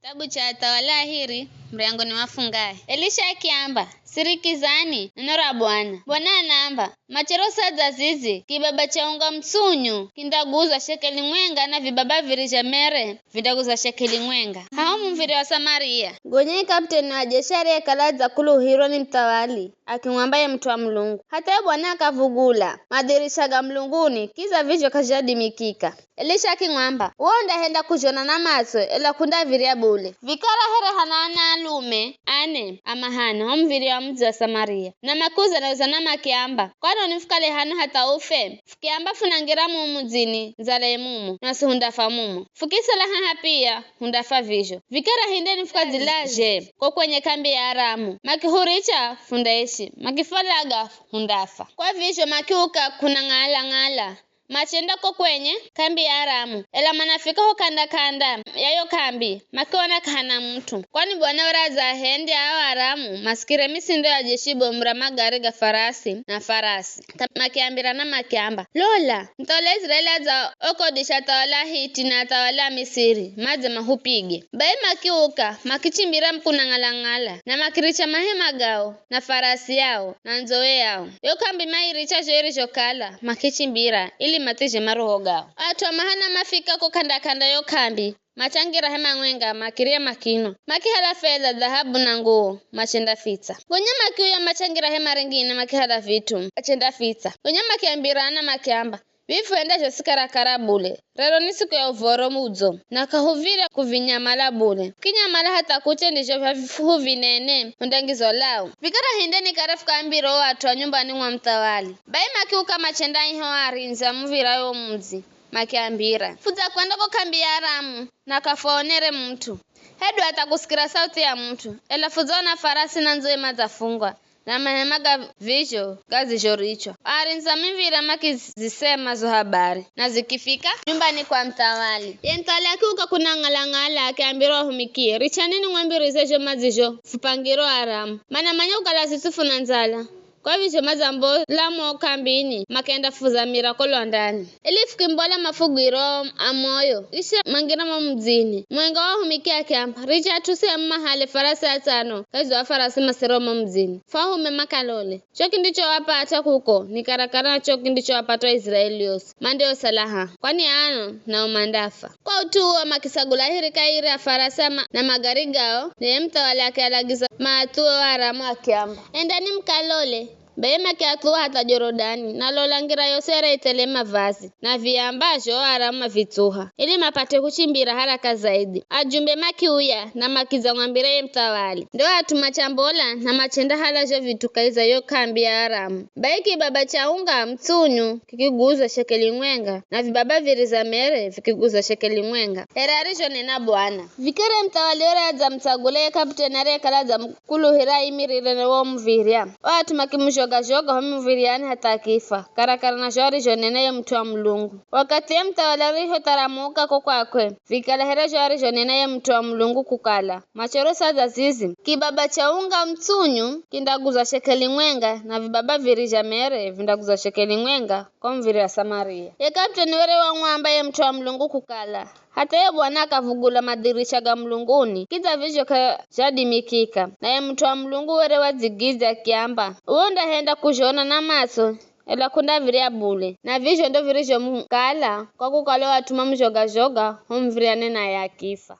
Kitabu cha Tawala hiri mriango ni wafungaye. Elisha akiamba sirikizani neno la Bwana. Bwana anaamba machero sadza zizi kibaba cha unga msunyu kindaguza shekeli mwenga na vibaba virija mere vindaguza shekeli mwenga. Hao mviri wa Samaria. Gonye kapteni wa jeshari ekalaza kuluhirwa ni mtawali akimwambaye mtu wa Mulungu. Hata Bwana akavugula madirisha ga mlunguni kiza vivyo kajadi mikika. Elisha akimwamba wonda henda kujona na maso ela kunda viria bule. Vikara here hanana alume ane amahana omviri wa mji wa Samaria. Na makuza na uzana makiamba kwano nifukale hano hata ufe fukiamba funangira mumuzini zale mumu nasi hundafa mumu fukisala haha pia hundafa vizho. Vikara hinde nifuka zilaje kwa kwenye kambi ya Aramu makihuricha fundaishi makifalaga hundafa kwa vizho makiuka kuna ngala machenda ko kwenye kambi ya Aramu ela manafika ho kanda yayo kambi makiona kana mtu kwani Bwana waraza hende hao Aramu maskire misindo ya jeshibo magari ga farasi na farasi makiambira na makiamba lola mtole Israeli za okodisha tawala hiti na tawala Misiri maze mahupige bai makiuka makichimbira mkuna ngala na makiricha mahema gao na farasi yao na nzoe yao yo kambi mairicha jeri jokala makichimbira ili matije maroho gao atwa mahana mafika ko kanda yo kambi machangira hema ngwenga makiria makino makihala fedha dhahabu na nguo machenda fita gonya makiuya machangira hema ringine makihala vitu machenda fita gonya makiambirana makiamba vifuenda josikara karabule rero ni siku ya uvoro mudzo na kahuvira kuvinyamala bule kinyamala hata kuche ndicho vafuhu vinene undangizo lao vikara hindeni karafuka ambiro watu nyumbani mwa mtawali bai makiuka machenda iho arinza muvira yo mudzi makiambira fuza kwenda kwa kambi ya Aramu na kafaonere mtu hedu atakusikira sauti ya mtu ela fuzona farasi na nzoe mazafungwa na mahemaga vizho gazi joricho arinza mivira makizisema zo habari na zikifika nyumbani kwa mtawali yentale akiuka kuna ngala akiambirwa humikie richanini ngwambirizejo mazijo fupangiro Aramu mana manyoka la zitufu na nzala kwa vizho mazambo lamo kambini makenda fuza mirakolo ndani ilifukimbola mafugiro amoyo isha mangira mumzini mwenga wa humikia akiamba richa tuse mahale farasi atano kazi wa farasi masero mumzini fahume makalole choki ndicho wapata kuko nikarakara choki ndicho wapata Israeli yose mandeo salaha kwani ano na umandafa kwa utuwa makisagula hiri kairi ya farasi na magari gao ne mtawali akialagiza maatuo Aramu akiamba endani mkalole Bema kiatuwa hata Jorodani na lolangira yosere itele mavazi na viambajo Aramu vituha ili mapate kuchimbira haraka zaidi ajumbe makiuya na makiza ngwambire mtawali ndio atumachambola na machenda halajo vitukaiza yo kambi ya Aramu baiki baba chaunga mtunyu kikiguza shekeli mwenga na vibaba viriza mere vikiguza shekeli mwenga erarijo nena Bwana vikere mtawali ora za mtagule kaptenare kala za mkuluhira imirire na wo mviria watu makimusho joga homu viriani hata kifa karakara na jori jonene ya mtu wa Mulungu wakati ya mtawala riho taramuka kwakwe vikala hera jori jonene ya mtu wa Mulungu kukala machoro sadza zizi kibaba cha unga mtunyu kindaguza shekeli mwenga na vibaba virija mere vindaguza shekeli mwenga kwa mviri wa Samaria ya kapteni were wa mwamba ya mtu wa Mulungu kukala hata ya Bwana akavugula madirisha ga mlunguni kiza vizho kajadi mikika na ya mtu wa Mulungu were wazigiza kiamba uonda henda kujona na maso ela kunda viria bule na vizho ndo virijo mkala kwa kukale watuma mjoga humviriane na ya kifa.